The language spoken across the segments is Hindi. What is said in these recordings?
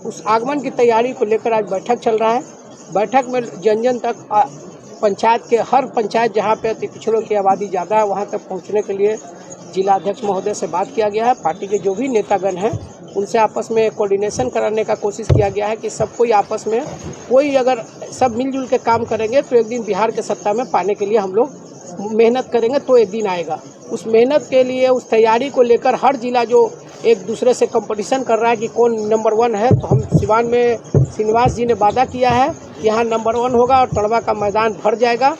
उस आगमन की तैयारी को लेकर आज बैठक चल रहा है। बैठक में जन जन तक पंचायत के हर पंचायत जहाँ पे अति पिछड़ों की आबादी ज़्यादा है वहाँ तक पहुँचने के लिए जिला अध्यक्ष महोदय से बात किया गया है। पार्टी के जो भी नेतागण हैं उनसे आपस में कोऑर्डिनेशन कराने का कोशिश किया गया है कि सब कोई आपस में कोई अगर सब मिलजुल के काम करेंगे तो एक दिन बिहार के सत्ता में पाने के लिए हम लोग मेहनत करेंगे तो एक दिन आएगा। उस मेहनत के लिए उस तैयारी को लेकर हर जिला जो एक दूसरे से कंपटीशन कर रहा है कि कौन नंबर 1 है, तो हम सिवान में श्रीनिवास जी ने वादा किया है कि यहाँ नंबर 1 होगा और तड़वा का मैदान भर जाएगा।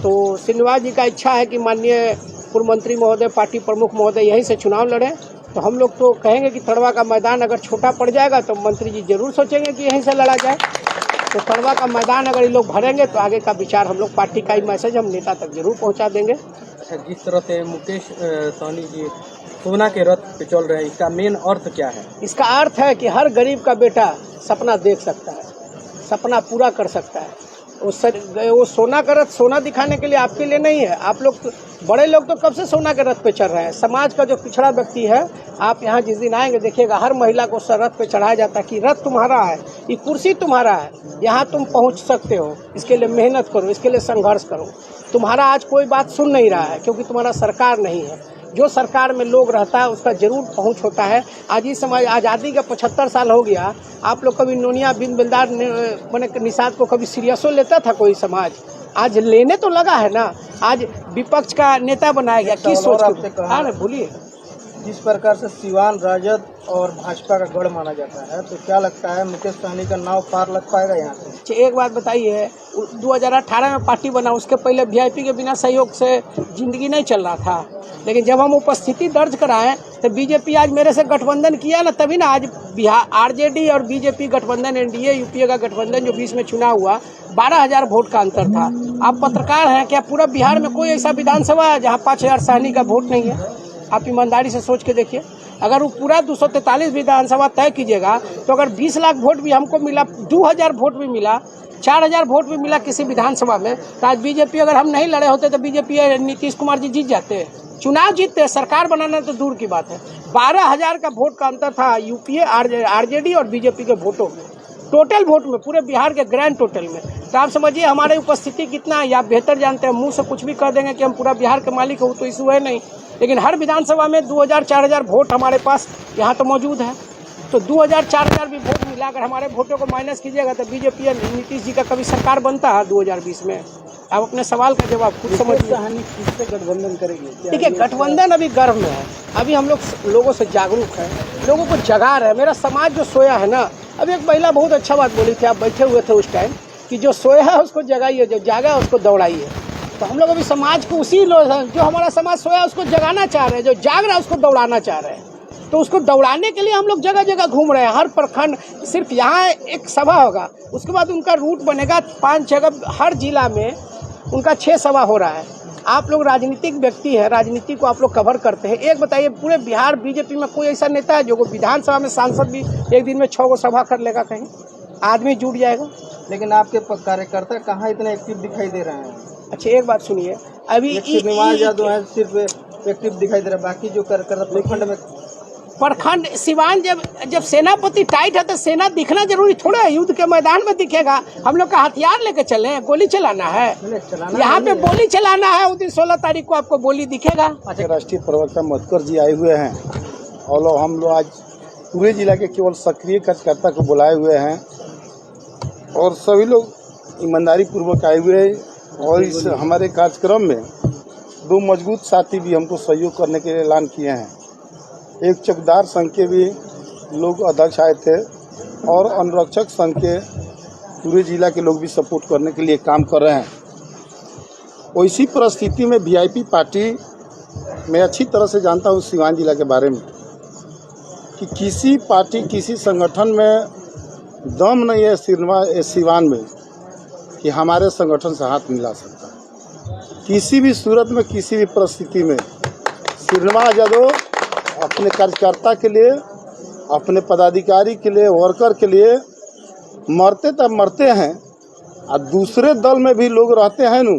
तो श्रीनिवास जी का इच्छा है कि माननीय पूर्व मंत्री महोदय, पार्टी प्रमुख महोदय यहीं से चुनाव लड़े। तो हम लोग तो कहेंगे कि तड़वा का मैदान अगर छोटा पड़ जाएगा तो मंत्री जी जरूर सोचेंगे कि यहीं से लड़ा जाए। तो तड़वा का मैदान अगर ये लोग भरेंगे तो आगे का विचार हम लोग पार्टी का ही मैसेज हम नेता तक जरूर पहुंचा देंगे। अच्छा, जिस तरह से मुकेश सहनी जी सोना के रथ पे चल रहे हैं, इसका मेन अर्थ क्या है? इसका अर्थ है कि हर गरीब का बेटा सपना देख सकता है, सपना पूरा कर सकता है। वो सोना का रथ सोना दिखाने के लिए आपके लिए नहीं है। आप लोग बड़े लोग तो कब से सोना के रथ पे चढ़ रहे हैं। समाज का जो पिछड़ा व्यक्ति है, आप यहाँ जिस दिन आएंगे देखिएगा हर महिला को रथ पे चढ़ाया जाता है कि रथ तुम्हारा है, ये कुर्सी तुम्हारा है, यहाँ तुम पहुँच सकते हो, इसके लिए मेहनत करो, इसके लिए संघर्ष करो। तुम्हारा आज कोई बात सुन नहीं रहा है क्योंकि तुम्हारा सरकार नहीं है। जो सरकार में लोग रहता है उसका जरूर पहुंच होता है। आज ही समय आज़ादी का 75 साल हो गया। आप लोग कभी नोनिया बिन बिलदार मैंने निषाद को कभी सीरियसो लेता था कोई समाज? आज लेने तो लगा है ना। आज विपक्ष का नेता बनाया गया, किस सोच के? हाँ ना, बोलिए। जिस प्रकार से सिवान राजद और भाजपा का गढ़ माना जाता है, तो क्या लगता है मुकेश सहनी का नाव पार लग पाएगा यहाँ से? एक बात बताइए, 2018 में पार्टी बना, उसके पहले वीआईपी के बिना सहयोग से जिंदगी नहीं चल रहा था। लेकिन जब हम उपस्थिति दर्ज कराएं तो बीजेपी आज मेरे से गठबंधन किया ना, तभी ना आज बिहार आरजेडी और बीजेपी गठबंधन, एनडीए यूपीए का गठबंधन जो बीच में चुनाव हुआ, 12,000 वोट का अंतर था। आप पत्रकार हैं, क्या पूरा बिहार में कोई ऐसा विधानसभा है जहाँ 5,000 सहनी का वोट नहीं है? आप ईमानदारी से सोच के देखिए। अगर वो पूरा 243 विधानसभा तय कीजिएगा तो अगर 20 लाख वोट भी हमको मिला, 2,000 वोट भी मिला, 4,000 वोट भी मिला किसी विधानसभा में, तो आज बीजेपी, अगर हम नहीं लड़े होते तो बीजेपी नीतीश कुमार जी जीत जाते, चुनाव जीतते। सरकार बनाना तो दूर की बात है। 12,000 का वोट का अंतर था यूपीए, आरजेडी और बीजेपी के वोटों में, टोटल वोट में, पूरे बिहार के ग्रैंड टोटल में। तो आप समझिए हमारी उपस्थिति कितना है। आप बेहतर जानते हैं, मुंह से कुछ भी कर देंगे कि हम पूरा बिहार के मालिक हो, तो इशू है नहीं। लेकिन हर विधानसभा में 2,000-4,000 वोट हमारे पास यहाँ तो मौजूद है। तो 2,000-4,000 भी वोट मिला, अगर हमारे वोटों को माइनस कीजिएगा तो बीजेपी या नीतीश जी का कभी सरकार बनता है 2020 में? आप अपने सवाल का जवाब खुद समझिए। किससे गठबंधन करेगी? ठीक है, गठबंधन अभी गर्भ में है। अभी हम लोग लोगों से जागरूक हैं, लोगों को जगा रहे हैं। मेरा समाज जो सोया है ना, अभी एक महिला बहुत अच्छा बात बोली थी, आप बैठे हुए थे उस टाइम, कि जो सोया है उसको जगाइए, जो जागा है उसको दौड़ाइए। तो हम लोग अभी समाज को उसी जो हमारा समाज सोया है उसको जगाना चाह रहे हैं, जो जाग रहा है उसको दौड़ाना चाह रहे हैं। तो उसको दौड़ाने के लिए हम लोग जगह जगह घूम रहे हैं। हर प्रखंड, सिर्फ यहाँ एक सभा होगा, उसके बाद उनका रूट बनेगा 5 जगह, हर जिला में उनका 6 सभा हो रहा है। आप लोग राजनीतिक व्यक्ति हैं, राजनीति को आप लोग कवर करते हैं। एक बताइए, पूरे बिहार बीजेपी में कोई ऐसा नेता है जो विधानसभा में सांसद भी एक दिन में 6 गो सभा कर लेगा? कहीं आदमी जुट जाएगा। लेकिन आपके कार्यकर्ता कहाँ इतने एक्टिव दिखाई दे रहे हैं? अच्छा, एक बात सुनिए, अभी श्रीनिवास यादव है सिर्फ एक्टिव दिखाई दे रहा है, बाकी जो प्रखंड में प्रखंड सिवान जब सेनापति टाइट है तो सेना दिखना जरूरी थोड़ा है। युद्ध के मैदान में दिखेगा। हम लोग का हथियार लेके चले, गोली चलाना है, यहाँ पे गोली चलाना है। उस दिन 16 तारीख को आपको गोली दिखेगा। अच्छा, राष्ट्रीय प्रवक्ता मधुकर जी आए हुए हैं और हम लोग आज पूरे जिला के केवल सक्रिय कार्यकर्ता को बुलाए हुए हैं और सभी लोग ईमानदारी पूर्वक आए हुए हैं। और इस हमारे कार्यक्रम में 2 मजबूत साथी भी हमको सहयोग करने के लिए ऐलान किए हैं। एक चौकीदार संघ के भी लोग अध्यक्ष आए थे और अनुरक्षक संघ के पूरे जिला के लोग भी सपोर्ट करने के लिए काम कर रहे हैं। वैसी परिस्थिति में वीआईपी पार्टी, मैं अच्छी तरह से जानता हूँ सिवान जिला के बारे में, कि किसी पार्टी, किसी संगठन में दम नहीं है सिवान में कि हमारे संगठन से हाथ मिला सकता है। किसी भी सूरत में, किसी भी परिस्थिति में श्रीनिवास यादव अपने कार्यकर्ता के लिए, अपने पदाधिकारी के लिए, वर्कर के लिए मरते तब मरते हैं। और दूसरे दल में भी लोग रहते हैं न,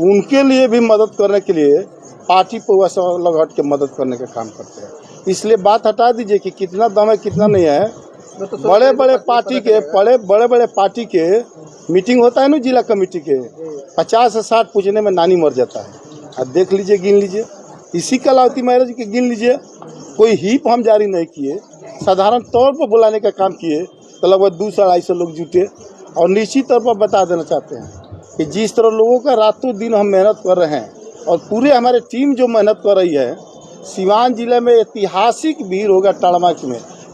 उनके लिए भी मदद करने के लिए पार्टी पर वैसा अलग हट के मदद करने का काम करते हैं। इसलिए बात हटा दीजिए कि कितना दम है कितना नहीं है। बड़े बड़े पार्टी के मीटिंग होता है ना जिला कमेटी के, 50 से 60 पूछने में नानी मर जाता है। अब देख लीजिए, गिन लीजिए, इसी कलावती महाराज के गिन लीजिए, कोई हीप हम जारी नहीं किए, साधारण तौर पर बुलाने का काम किए तो लगभग 200-250 लोग जुटे। और निश्चित तौर पर बता देना चाहते हैं कि जिस तरह लोगों का रातों दिन हम मेहनत कर रहे हैं और पूरे हमारे टीम जो मेहनत कर रही है, सिवान जिले में ऐतिहासिक भीड़ होगा।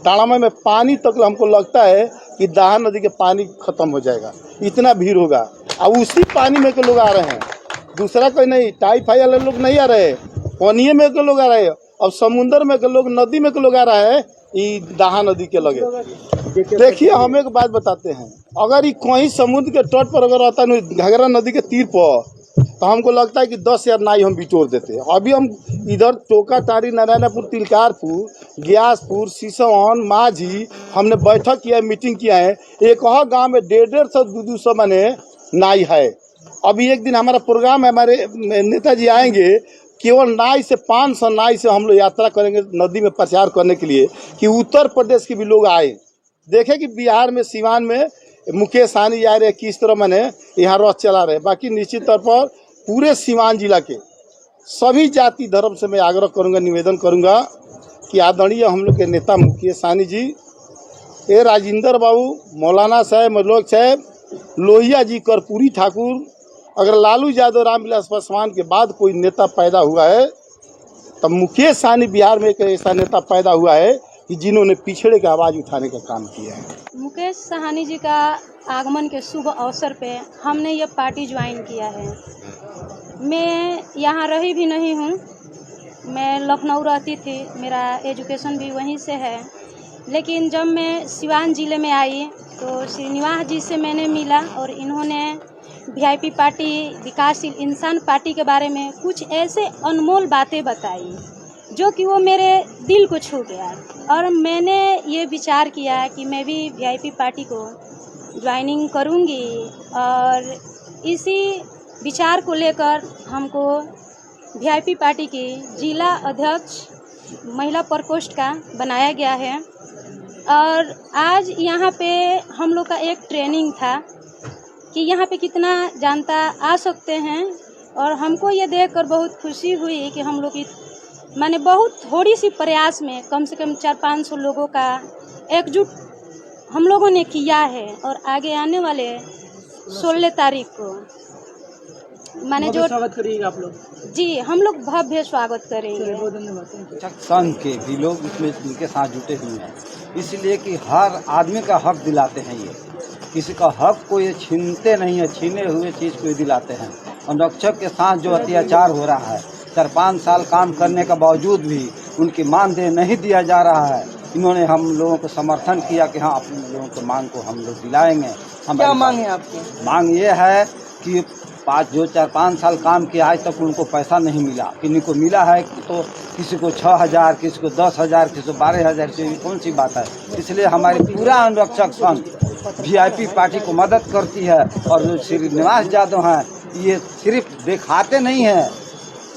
टाड़ामा में पानी तक हमको लगता है कि दाहा नदी के पानी खत्म हो जाएगा, इतना भीड़ होगा। अब उसी पानी में के लोग आ रहे हैं, दूसरा कोई नहीं, टाइफाई वाले लोग नहीं आ रहे, पानी में के लोग आ रहे हैं। अब समुन्द्र में के लोग, नदी में के लोग आ रहा है, ये दाहा नदी के लगे। देखिए, हम एक बात बताते हैं, अगर ये कहीं समुद्र के तट पर अगर रहता है घाघरा नदी के तीर पर, तो हमको लगता है कि 10,000 नाई हम बिटोर देते। अभी हम इधर टोका टारी, नारायणपुर, तिलकारपुर, ग्यासपुर, सिसवन, माझी हमने बैठक किया है, मीटिंग किया है। एक और गांव में 150-150 200 माने नाई है। अभी एक दिन हमारा प्रोग्राम है, हमारे नेताजी आएंगे, केवल नाई से 500 नाई से हम लोग यात्रा करेंगे नदी में प्रचार करने के लिए कि उत्तर प्रदेश के भी लोग आए, देखें कि बिहार में सिवान में मुकेश सहनी जा रहे किस तरह मैंने यहाँ रथ चला रहे। बाकी निश्चित तौर पर पूरे सिवान जिला के सभी जाति धर्म से मैं आग्रह करूँगा, निवेदन करूँगा कि आदरणीय हम लोग के नेता मुकेश सहनी जी, ए राजेंद्र बाबू, मौलाना साहब, मलोक साहब, लोहिया जी, कर्पूरी ठाकुर, अगर लालू यादव, रामविलास पासवान के बाद कोई नेता पैदा हुआ है तब मुकेश सहनी बिहार में एक ऐसा नेता पैदा हुआ है कि जिन्होंने पिछड़े की आवाज़ उठाने का काम किया है। मुकेश सहनी जी का आगमन के शुभ अवसर पे हमने ये पार्टी ज्वाइन किया है। मैं यहाँ रही भी नहीं हूँ, मैं लखनऊ रहती थी, मेरा एजुकेशन भी वहीं से है। लेकिन जब मैं सिवान ज़िले में आई तो श्रीनिवास जी से मैंने मिला और इन्होंने वीआईपी पार्टी, विकासशील इंसान पार्टी के बारे में कुछ ऐसे अनमोल बातें बताई जो कि वो मेरे दिल को छू गया। और मैंने ये विचार किया कि मैं भी वीआईपी पार्टी को ज्वाइनिंग करूँगी और इसी विचार को लेकर हमको वीआईपी पार्टी की जिला अध्यक्ष महिला प्रकोष्ठ का बनाया गया है। और आज यहाँ पे हम लोग का एक ट्रेनिंग था कि यहाँ पे कितना जनता आ सकते हैं और हमको ये देखकर बहुत खुशी हुई कि हम लोग माने बहुत थोड़ी सी प्रयास में कम से कम 400-500 लोगों का एकजुट हम लोगों ने किया है। और आगे आने वाले 16 तारीख को माने जो स्वागत करिएगा आप लोग? जी, हम लोग भव्य स्वागत करेंगे। बहुत धन्यवाद। संघ के भी लोग इसमें इनके साथ जुटे हुए हैं, इसलिए कि हर आदमी का हक दिलाते हैं। ये किसी का हक को ये छीनते नहीं है, छीने हुए चीज़ को दिलाते हैं। और रक्षक के साथ जो अत्याचार हो रहा है, 4-5 साल काम करने के बावजूद भी उनकी मानदेय नहीं दिया जा रहा है। इन्होंने हम लोगों को समर्थन किया कि हाँ, अपने लोगों को मांग को हम लोग दिलाएंगे। क्या मांग है आपकी? मांग ये है कि 4-5 साल काम किया, आज तक उनको पैसा नहीं मिला। किन्हीं को मिला है तो किसी को 6,000, किसी को 10,000, किसी को 12,000, कौन सी बात है। इसलिए हमारी पूरा अनुरक्षक संघ वीआईपी पार्टी को मदद करती है। और जो श्रीनिवास यादव हैं, ये सिर्फ दिखाते नहीं हैं,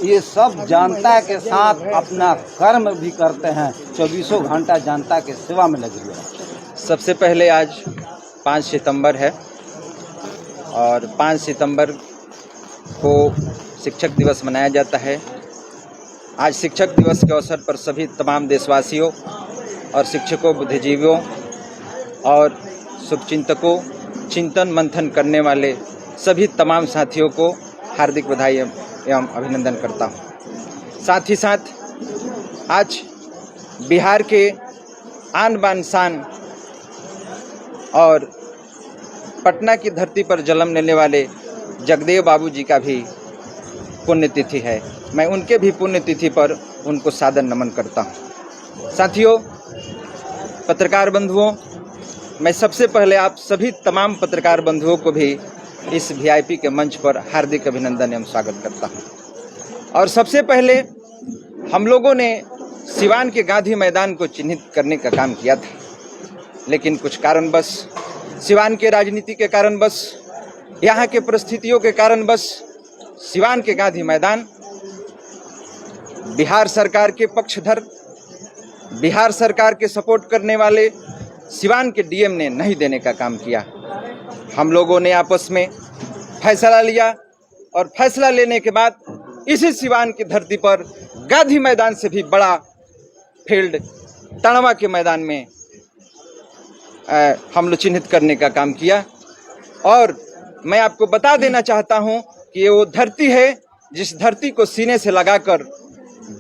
ये सब जनता के साथ अपना कर्म भी करते हैं। 24 घंटा जनता के सेवा में लगे हुए हैं। सबसे पहले आज 5 सितंबर है और 5 सितंबर को शिक्षक दिवस मनाया जाता है। आज शिक्षक दिवस के अवसर पर सभी तमाम देशवासियों और शिक्षकों, बुद्धिजीवियों और शुभचिंतकों, चिंतन मंथन करने वाले सभी तमाम साथियों को हार्दिक बधाई एवं अभिनंदन करता हूँ। साथ ही साथ आज बिहार के आन बान शान और पटना की धरती पर जन्म लेने वाले जगदेव बाबू जी का भी पुण्यतिथि है। मैं उनके भी पुण्यतिथि पर उनको सादर नमन करता हूँ। साथियों, पत्रकार बंधुओं, मैं सबसे पहले आप सभी तमाम पत्रकार बंधुओं को भी इस वीआईपी के मंच पर हार्दिक अभिनंदन एवं स्वागत करता हूँ। और सबसे पहले हम लोगों ने सिवान के गांधी मैदान को चिन्हित करने का काम किया था, लेकिन कुछ कारणवश, सिवान के राजनीति के कारणवश, यहाँ के परिस्थितियों के कारणवश सिवान के गांधी मैदान बिहार सरकार के पक्षधर, बिहार सरकार के सपोर्ट करने वाले सिवान के डीएम ने नहीं देने का काम किया। हम लोगों ने आपस में फैसला लिया और फैसला लेने के बाद इसी सिवान की धरती पर गांधी मैदान से भी बड़ा फील्ड तड़वा के मैदान में हम लोग चिन्हित करने का काम किया। और मैं आपको बता देना चाहता हूं कि ये वो धरती है जिस धरती को सीने से लगाकर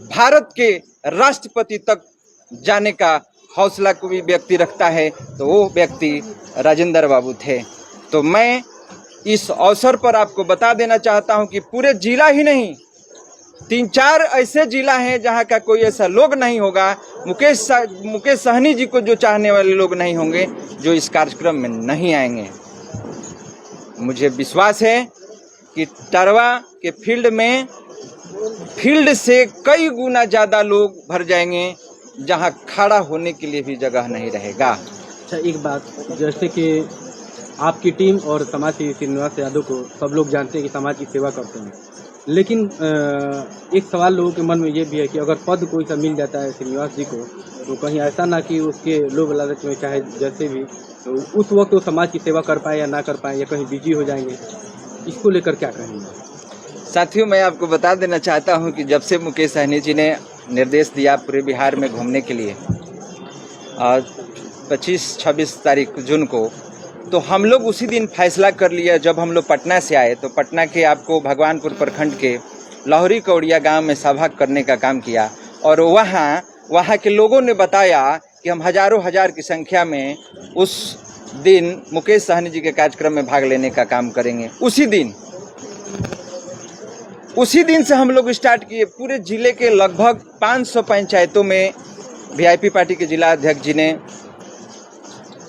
भारत के राष्ट्रपति तक जाने का हौसला कोई व्यक्ति रखता है तो वो व्यक्ति राजेंद्र बाबू थे। तो मैं इस अवसर पर आपको बता देना चाहता हूं कि पूरे जिला ही नहीं, 3-4 ऐसे जिला हैं जहां का कोई ऐसा लोग नहीं होगा, मुकेश सहनी जी को जो चाहने वाले लोग नहीं होंगे जो इस कार्यक्रम में नहीं आएंगे। मुझे विश्वास है कि टरवा के फील्ड से कई गुना ज़्यादा लोग भर जाएंगे जहां खड़ा होने के लिए भी जगह नहीं रहेगा। अच्छा, एक बात, जैसे कि आपकी टीम और समाज सेवी श्रीनिवास यादव को सब लोग जानते हैं कि समाज की सेवा करते हैं, लेकिन एक सवाल लोगों के मन में ये भी है कि अगर पद कोई सा मिल जाता है श्रीनिवास जी को तो कहीं ऐसा ना कि उसके लोभ लालच में चाहे जैसे भी तो उस वक्त वो समाज की सेवा कर पाए या ना कर पाए या कहीं बिजी हो जाएंगे, इसको लेकर क्या कहेंगे? साथियों, मैं आपको बता देना चाहता हूं कि जब से मुकेश सहनी जी ने निर्देश दिया पूरे बिहार में घूमने के लिए 25-26 तारीख जून को, तो हम लोग उसी दिन फैसला कर लिया। जब हम लोग पटना से आए तो पटना के आपको भगवानपुर प्रखंड के लाहौरी कौड़िया गांव में सभा करने का काम किया और वहाँ के लोगों ने बताया कि हम हजारों हजार की संख्या में उस दिन मुकेश सहनी जी के कार्यक्रम में भाग लेने का काम करेंगे। उसी दिन से हम लोग स्टार्ट किए। पूरे जिले के लगभग 500 पंचायतों में वीआईपी पार्टी के जिला अध्यक्ष जी ने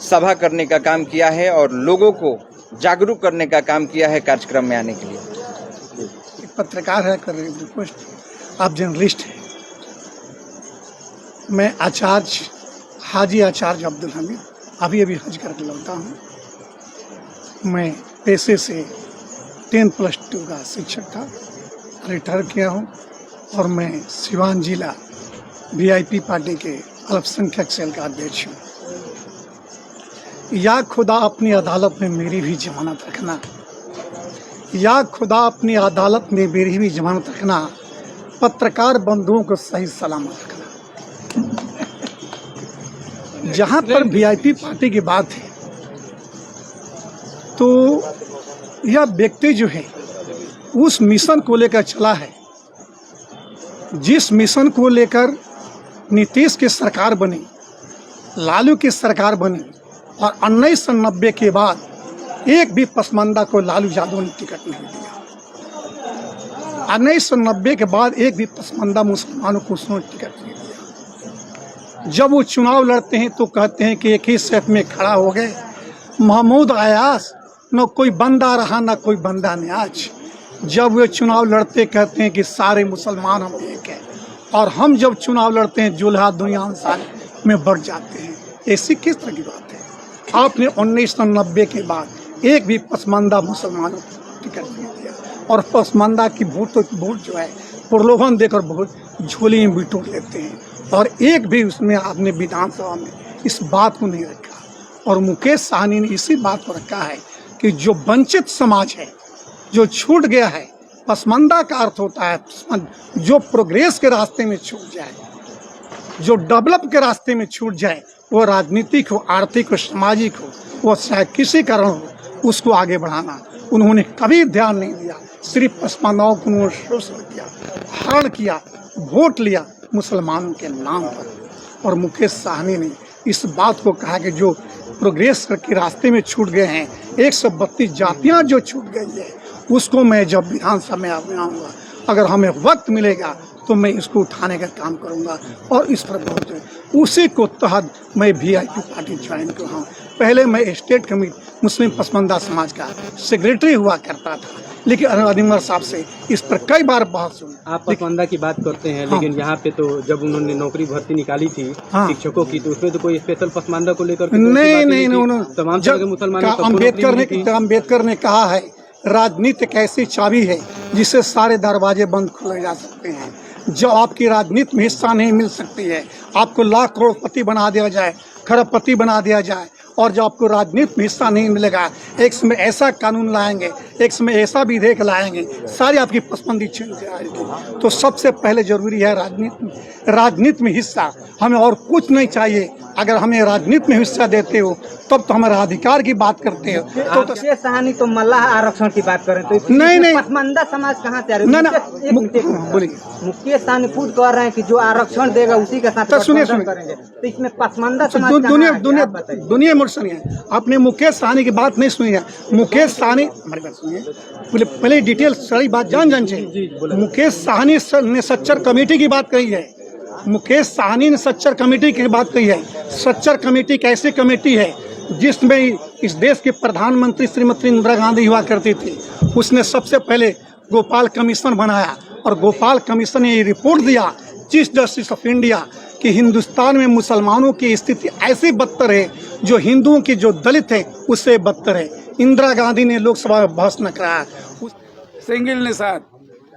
सभा करने का काम किया है और लोगों को जागरूक करने का काम किया है कार्यक्रम में आने के लिए। एक पत्रकार है, कर रिक्वेस्ट, आप जर्नलिस्ट हैं, मैं आचार्य हाजी आचार्य अब्दुल हमीद अभी हज करके लौटा हूँ। मैं पेशे से 10+2 का शिक्षक था, रिटायर किया हूँ और मैं सिवान जिला वीआईपी पार्टी के अल्पसंख्यक सेल का अध्यक्ष हूँ। या खुदा अपनी अदालत में मेरी भी जमानत रखना, या खुदा अपनी अदालत में मेरी भी जमानत रखना, पत्रकार बंधुओं को सही सलामत रखना। जहाँ पर वीआईपी पार्टी की बात है तो यह व्यक्ति जो है उस मिशन को लेकर चला है जिस मिशन को लेकर नीतीश की सरकार बनी, लालू की सरकार बनी और 1990 के बाद एक भी पसमानदा को लालू यादव ने टिकट नहीं दिया। 1990 के बाद एक भी पसमानदा मुसलमानों को उसने टिकट नहीं दिया। जब वो चुनाव लड़ते हैं तो कहते हैं कि एक ही सेफ में खड़ा हो गए, महमूद अयास, न कोई बंदा रहा न कोई बंदा न्याज। जब वे चुनाव लड़ते कहते हैं कि सारे मुसलमान हम एक हैं, और हम जब चुनाव लड़ते हैं जुल्हा दुनिया अंसार में बढ़ जाते हैं। ऐसी किस तरह की बात है? आपने 1990 के बाद एक भी पसमानदा मुसलमानों को टिकट नहीं दिया और पसमानदा की वोट जो है प्रलोभन देकर वोट झोली में बिटोर लेते हैं और एक भी उसमें आपने विधानसभा में इस बात को नहीं रखा। और मुकेश सहनी ने इसी बात को रखा है कि जो वंचित समाज है, जो छूट गया है, पसमानदा का अर्थ होता है जो प्रोग्रेस के रास्ते में छूट जाए, जो डेवलप के रास्ते में छूट जाए, वो राजनीतिक हो, आर्थिक हो, सामाजिक हो, वो चाहे किसी कारण हो, उसको आगे बढ़ाना उन्होंने कभी ध्यान नहीं दिया। सिर्फ पसमानदाओं को उन्होंने शोषण किया, हरण किया, वोट लिया मुसलमानों के नाम पर। और मुकेश सहनी ने इस बात को कहा कि जो प्रोग्रेस के रास्ते में छूट गए हैं, 132 जातियाँ जो छूट गई है, उसको मैं जब विधानसभा में आऊँगा, अगर हमें वक्त मिलेगा तो मैं इसको उठाने का काम करूंगा और इस पर बहुत उसी को तहत मैं वीआईपी पार्टी ज्वाइन कर रहा हूँ। पहले मैं स्टेट कमेटी मुस्लिम पसमानदा समाज का सेक्रेटरी हुआ करता था, लेकिन अनवर साहब से इस पर कई बार बहस हुई। आप पसमानदा की बात करते हैं, लेकिन यहाँ पे तो जब उन्होंने नौकरी भर्ती निकाली थी शिक्षकों की, तो उसमें तो कोई स्पेशल पसमानदा को लेकर नहीं, तमाम तरह के मुसलमानों। अम्बेडकर ने कहा है राजनीति एक ऐसी चाबी है जिससे सारे दरवाजे बंद खोले जा सकते हैं। जो आपकी राजनीति में हिस्सा नहीं मिल सकती है, आपको लाख करोड़पति बना दिया जाए, खरबपति बना दिया जाए। और जब आपको राजनीति में हिस्सा नहीं मिलेगा, एक समय ऐसा कानून लाएंगे, एक समय ऐसा विधेयक लाएंगे, सारी आपकी पसंदी छीन जाएगी। तो सबसे पहले जरूरी है राजनीति में हिस्सा। हमें और कुछ नहीं चाहिए। अगर हमें राजनीति में हिस्सा देते हो तब तो हमारे अधिकार की बात करते हो। तो मुकेश सहनी तो मल्लाह आरक्षण की बात करें तो नहीं। पसमानदा समाज कहाँ से आ रही ना बोलिए। मुकेश सहनी खुद कह रहे हैं कि जो आरक्षण देगा उसी के साथ तो सुनिए करेंगे। तो इसमें पसमानदा समाज दुनिया मोड़ सुनिए। आपने मुकेश सहनी की बात नहीं सुनी है। मुकेश सहनी हमारी बात सुनिए, पहले डिटेल सारी बात जान चाहिए। मुकेश सहनी ने सच्चर कमेटी की बात कही है। मुकेश सहनी ने सच्चर कमेटी की बात कही है। सच्चर कमेटी एक ऐसी कमेटी है जिसमें इस देश के प्रधानमंत्री श्रीमती इंदिरा गांधी हुआ करती थी। उसने सबसे पहले गोपाल कमीशन बनाया और गोपाल कमीशन ने ये रिपोर्ट दिया चीफ जस्टिस ऑफ इंडिया कि हिंदुस्तान में मुसलमानों की स्थिति ऐसी बदतर है जो हिंदुओं की जो दलित है उससे बदतर है। इंदिरा गांधी ने लोकसभा में भाषण कराया। सिंगल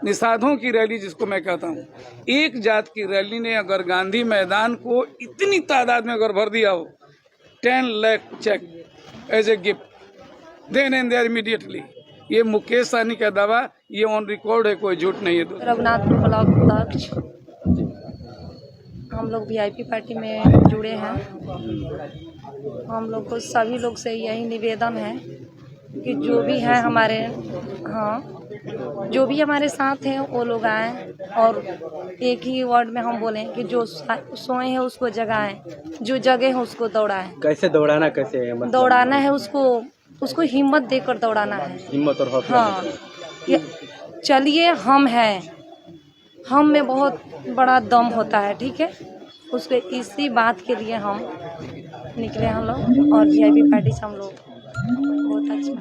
निषादों की रैली जिसको मैं कहता हूँ, एक जात की रैली ने अगर गांधी मैदान को इतनी तादाद में अगर भर दिया हो, 10 lakh check as a gift then and there immediately. ये मुकेश सहनी का दावा, ये ऑन रिकॉर्ड है, कोई झूठ नहीं है। रघुनाथपुर ब्लॉक अध्यक्ष, हम लोग वीआईपी पार्टी में जुड़े हैं। हम लोग को सभी लोग से यही निवेदन है कि जो भी है हमारे जो भी हमारे साथ हैं वो लोग आएँ और एक ही वर्ड में हम बोलें कि जो सोए हैं उसको जगाएं, जो जगे हैं उसको दौड़ाएं। कैसे दौड़ाना, कैसे है मतलब? दौड़ाना है उसको हिम्मत देकर दौड़ाना है। हिम्मत और हौसला। हाँ, चलिए हम हैं, हम में बहुत बड़ा दम होता है, ठीक है। उसके इसी बात के लिए हम निकले हम लोग और वीआईपी पार्टी से हम लोग बहुत अच्छा